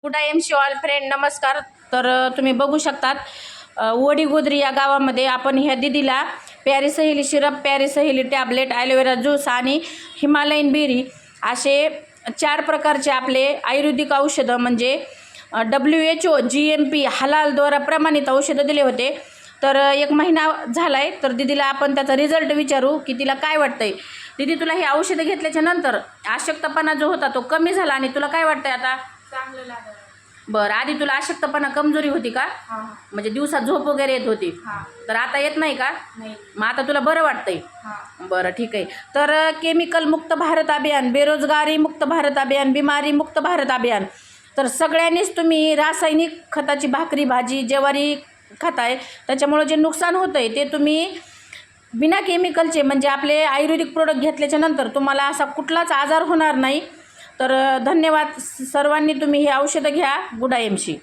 Good I am she all friend, नमस्कार. तर तुम्ही बघू शकतात वडीगोद्री या गावामध्ये आपण ह्या दीदीला प्यारी सहेली सिरप, प्यारी सहेली टॅबलेट, ॲलोवेरा ज्यूस आणि हिमालयन बेरी असे 4 प्रकारचे आपले आयुर्वेदिक औषधं म्हणजे WHO GMP हलालद्वारा प्रमाणित औषधं दिले होते. तर 1 महिना झाला आहे. तर दीदीला आपण त्याचा रिझल्ट विचारू की तिला काय वाटतंय. दीदी, तुला हे औषधं घेतल्याच्या नंतर अशक्तपणा जो होता तो कमी झाला आणि तुला काय वाटतंय आता? चांगलं लागलं. बरं, आधी तुला अशक्तपणा कमजोरी होती का? हां म्हणजे दिवसात झोप वगैरे येत होती? हां. तर आता येत नाही का? नाही. मग आता तुला बरं वाटतंय? हां. बरं, ठीक आहे. तर केमिकल मुक्त भारत अभियान, बेरोजगारी मुक्त भारत अभियान, बिमारी मुक्त भारत अभियान, तर सगळ्यांनीच तुम्ही रासायनिक खताची भाकरी भाजी ज्वारी खाताय. त्याच्यामुळं जे नुकसान होतं आहे ते तुम्ही बिना केमिकलचे म्हणजे आपले आयुर्वेदिक प्रोडक्ट घेतल्याच्या नंतर तुम्हाला असा कुठलाच आजार होणार नाही. तर धन्यवाद सर्वांनी. तुम्ही हे औषधं घ्या. Good I am she.